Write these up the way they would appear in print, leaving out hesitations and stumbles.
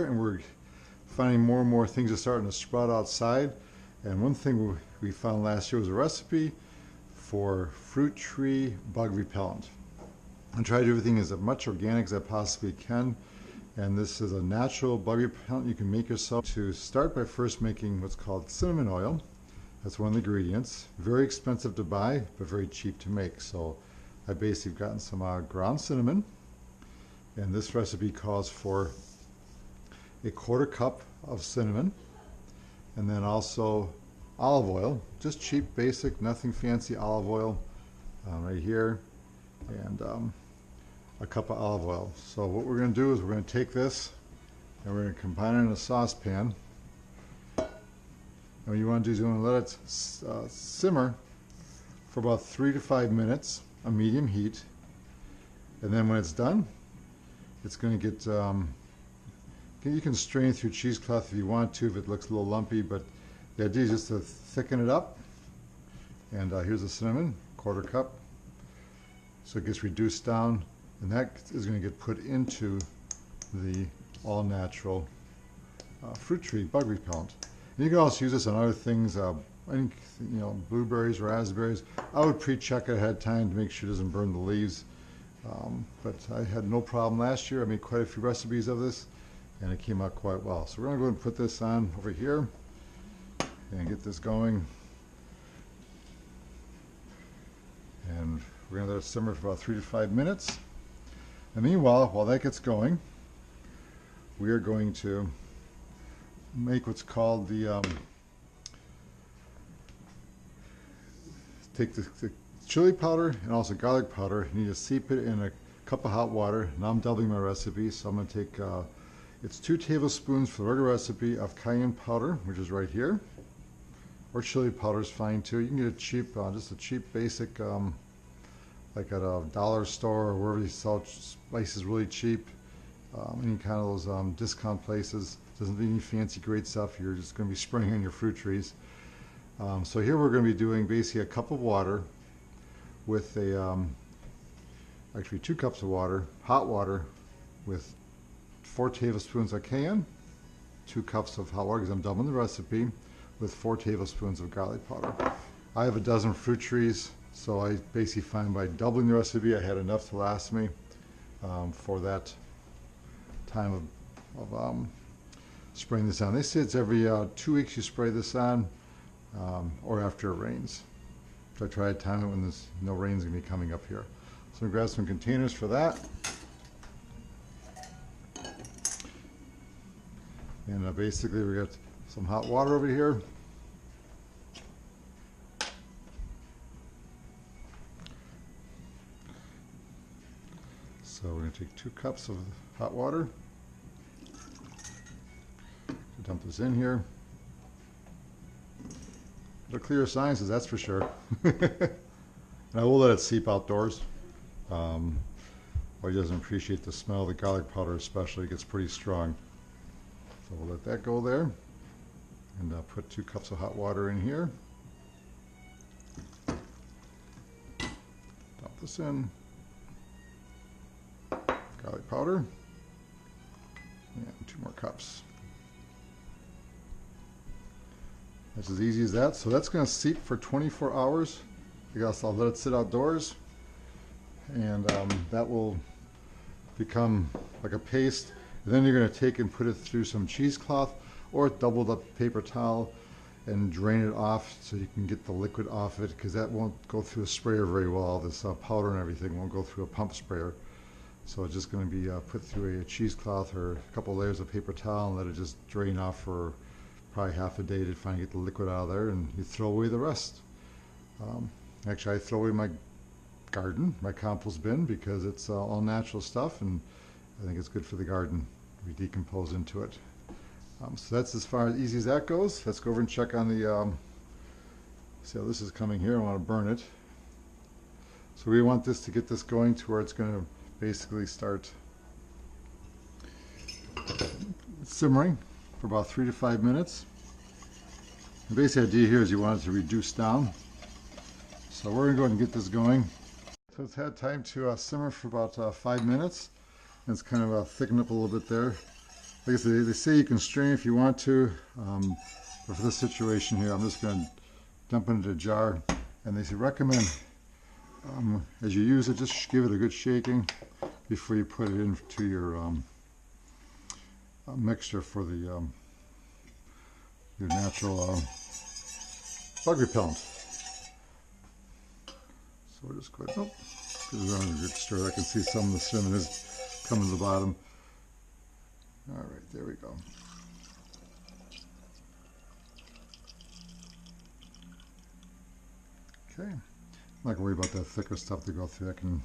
And we're finding more and more things are starting to sprout outside. And one thing we found last year was a recipe for fruit tree bug repellent. I tried everything as much organic as I possibly can, and this is a natural bug repellent you can make yourself. To start by first making what's called cinnamon oil. That's one of the ingredients. Very expensive to buy, but very cheap to make. So I basically gotten some ground cinnamon, and this recipe calls for a 1/4 cup of cinnamon, and then also olive oil, just cheap, basic, nothing fancy olive oil right here, and a cup of olive oil. So what we're going to do is we're going to take this and we're going to combine it in a saucepan. And what you want to do is you want to let it simmer for about 3 to 5 minutes on medium heat, and then when it's done, it's going to get you can strain through cheesecloth if you want to, if it looks a little lumpy, but the idea is just to thicken it up. And here's the cinnamon, 1/4 cup. So it gets reduced down, and that is going to get put into the all-natural fruit tree bug repellent. And you can also use this on other things, blueberries, raspberries. I would pre-check it ahead of time to make sure it doesn't burn the leaves. But I had no problem last year. I made quite a few recipes of this, and it came out quite well. So we're going to go ahead and put this on over here and get this going. And we're going to let it simmer for about 3 to 5 minutes. And meanwhile, while that gets going, we are going to make what's called the, take the chili powder and also garlic powder. You need to steep it in a cup of hot water. Now I'm doubling my recipe, so I'm going to take, it's 2 tablespoons for the regular recipe of cayenne powder, which is right here. Or chili powder is fine too. You can get a cheap, just a cheap basic, like at a dollar store or wherever they sell spices really cheap. Any kind of those discount places. Doesn't need any fancy great stuff. You're just going to be spraying on your fruit trees. So here we're going to be doing basically a cup of water with a, actually 2 cups of water, hot water with 4 tablespoons of cayenne, 2 cups of hot water, because I'm doubling the recipe, with 4 tablespoons of garlic powder. I have a dozen fruit trees, so I basically find by doubling the recipe I had enough to last me for that time of spraying this on. They say it's every 2 weeks you spray this on, or after it rains. So I try to time it when there's no rain's going to be coming up here. So I'm going to grab some containers for that. And basically we got some hot water over here. So we're going to take 2 cups of hot water. Dump this in here. It'll clear sciences, that's for sure. And I will let it seep outdoors. Well, he doesn't appreciate the smell of the garlic powder, especially. It gets pretty strong. So we'll let that go there. And put 2 cups of hot water in here. Dump this in. Garlic powder. And 2 more cups. That's as easy as that. So that's going to steep for 24 hours. I guess I'll let it sit outdoors, and that will become like a paste. And then you're going to take and put it through some cheesecloth or doubled up paper towel and drain it off so you can get the liquid off it, because that won't go through a sprayer very well. This powder and everything won't go through a pump sprayer. So it's just going to be put through a cheesecloth or a couple of layers of paper towel and let it just drain off for probably half a day to finally get the liquid out of there, and you throw away the rest. Actually, I throw away my garden, my compost bin, because it's all natural stuff, and I think it's good for the garden. We decompose into it. So that's as far as easy as that goes. Let's go over and check on the, see how this is coming here. I want to burn it. So we want this to get this going to where it's going to basically start simmering for about 3 to 5 minutes. The basic idea here is you want it to reduce down. So we're going to go ahead and get this going. So it's had time to simmer for about 5 minutes. And it's kind of thickened up a little bit there. like I said, they say you can strain if you want to, but for this situation here, I'm just going to dump it into a jar. And they say recommend, as you use it, just give it a good shaking before you put it into your mixture for the your natural bug repellent. So we're just going, oh, give it a good stir. I can see some of the cinnamon is coming to the bottom. All right, there we go. Okay, I'm not gonna worry about that thicker stuff to go through. That can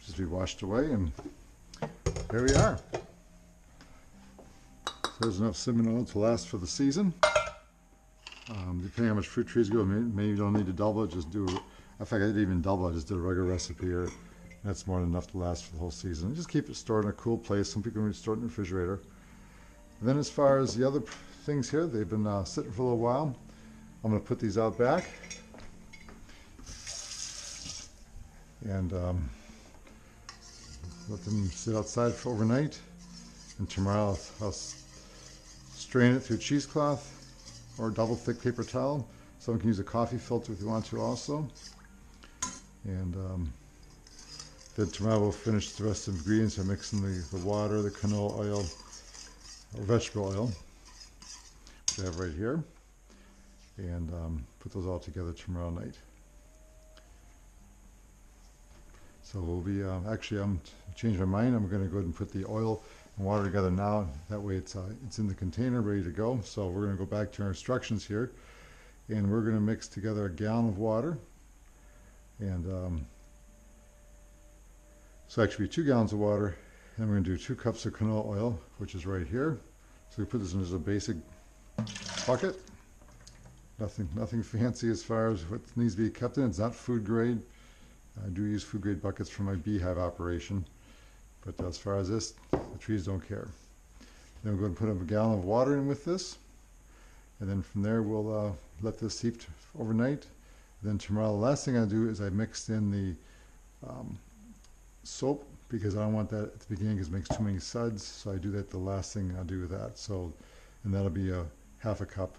just be washed away, and there we are. So there's enough cinnamon oil to last for the season. Depending on how much fruit trees go, maybe you don't need to double it. Just do. In fact, I didn't even double it. I just did a regular recipe here. That's more than enough to last for the whole season. And just keep it stored in a cool place. Some people can store it in the refrigerator. And then as far as the other things here, they've been sitting for a little while. I'm going to put these out back. And let them sit outside for overnight. And tomorrow I'll strain it through cheesecloth or double thick paper towel. Someone can use a coffee filter if you want to also. And then tomorrow we'll finish the rest of the ingredients by mixing the water, the canola oil, or vegetable oil, which I have right here, and put those all together tomorrow night. So we'll be, actually I'm changing my mind. I'm going to go ahead and put the oil and water together now. That way it's in the container ready to go. So we're going to go back to our instructions here, and we're going to mix together a gallon of water, and so actually 2 gallons of water, and we're going to do 2 cups of canola oil, which is right here. So we put this in as a basic bucket. Nothing fancy as far as what needs to be kept in. It's not food grade. I do use food grade buckets for my beehive operation, but as far as this, the trees don't care. Then we're going to put a gallon of water in with this, and then from there we'll let this steep overnight. Then tomorrow, the last thing I do is I mix in the soap, because I don't want that at the beginning because it makes too many suds. So I do that the last thing I do with that. So, and that'll be a half a cup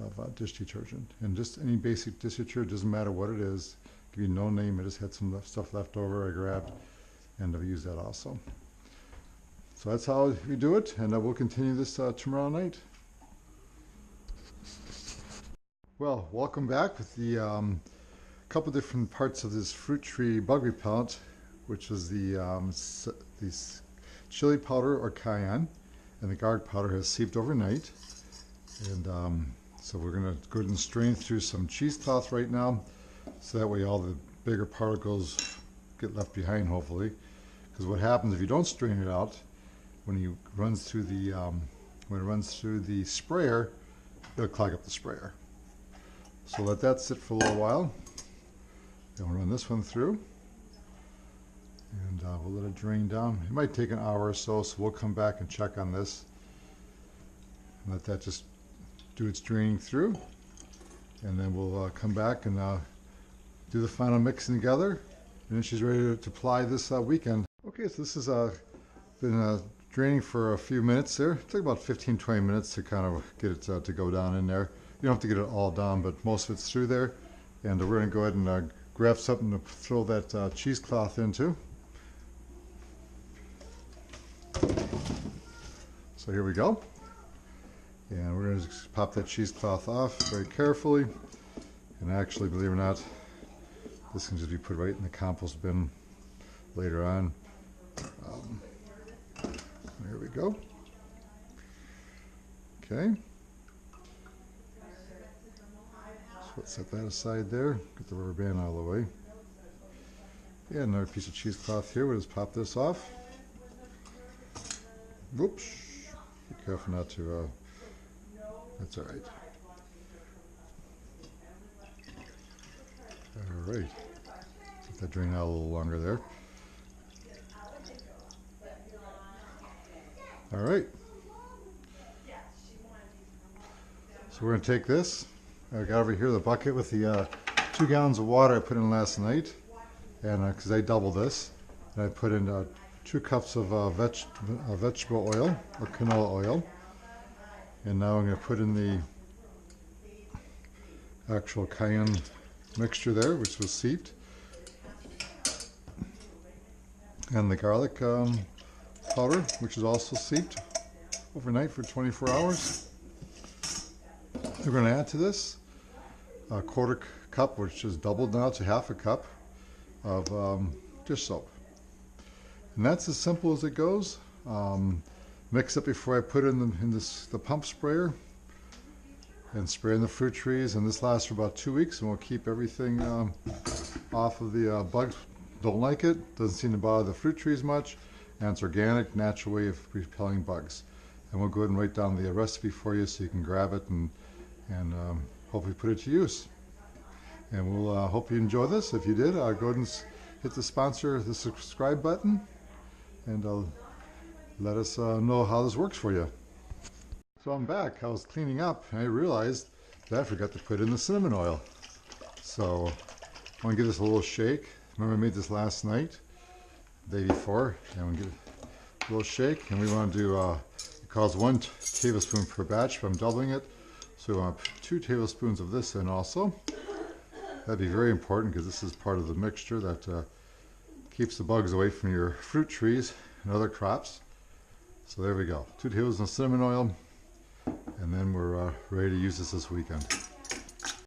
of dish detergent. And just any basic dish detergent, doesn't matter what it is. Give you no name. I just had some stuff left over I grabbed, and I'll use that also. So that's how we do it, and we'll continue this tomorrow night. Well, welcome back with the couple different parts of this fruit tree bug repellent, which is the chili powder or cayenne, and the garlic powder has sieved overnight. And so we're going to go ahead and strain through some cheesecloth right now, so that way all the bigger particles get left behind, hopefully. Because what happens if you don't strain it out, when it runs through the sprayer, it'll clog up the sprayer. So let that sit for a little while. Then we'll run this one through, and we'll let it drain down. It might take an hour or so, so we'll come back and check on this. And let that just do its draining through, and then we'll come back and do the final mixing together, and then she's ready to apply this weekend. Okay, so this has been draining for a few minutes there. It took about 15-20 minutes to kind of get it to go down in there. You don't have to get it all down, but most of it's through there. And we're going to go ahead and grab something to throw that cheesecloth into. So here we go. And we're going to just pop that cheesecloth off very carefully. And actually, believe it or not, this can just be put right in the compost bin later on. There we go. Okay. So let's set that aside there. Get the rubber band out of the way. Yeah, another piece of cheesecloth here. We'll just pop this off. Whoops. Be careful not to, that's all right. All right. Let that drain out a little longer there. All right. So we're going to take this. I got over here the bucket with the 2 gallons of water I put in last night, and because I doubled this, and I put in 2 cups of vegetable oil or canola oil. And now I'm going to put in the actual cayenne mixture there, which was steeped. And the garlic powder, which is also steeped overnight for 24 hours. We're going to add to this a 1/4 cup, which is doubled now to 1/2 cup of dish soap. And that's as simple as it goes. Mix it before I put it in the pump sprayer and spray in the fruit trees. And this lasts for about 2 weeks, and we'll keep everything off of the bugs. Don't like it. Doesn't seem to bother the fruit trees much, and it's organic, natural way of repelling bugs. And we'll go ahead and write down the recipe for you so you can grab it and hopefully put it to use. And we'll hope you enjoy this. If you did, go ahead and hit the subscribe button, and let us know how this works for you. So I'm back. I was cleaning up and I realized that I forgot to put in the cinnamon oil. So I'm going to give this a little shake. Remember, I made this last night, the day before, and we'll give it a little shake. And we want to do, it calls 1 tablespoon per batch, but I'm doubling it. So we want to put 2 tablespoons of this in also. That'd be very important because this is part of the mixture that keeps the bugs away from your fruit trees and other crops. So there we go. 2 tablespoons of cinnamon oil, and then we're ready to use this weekend.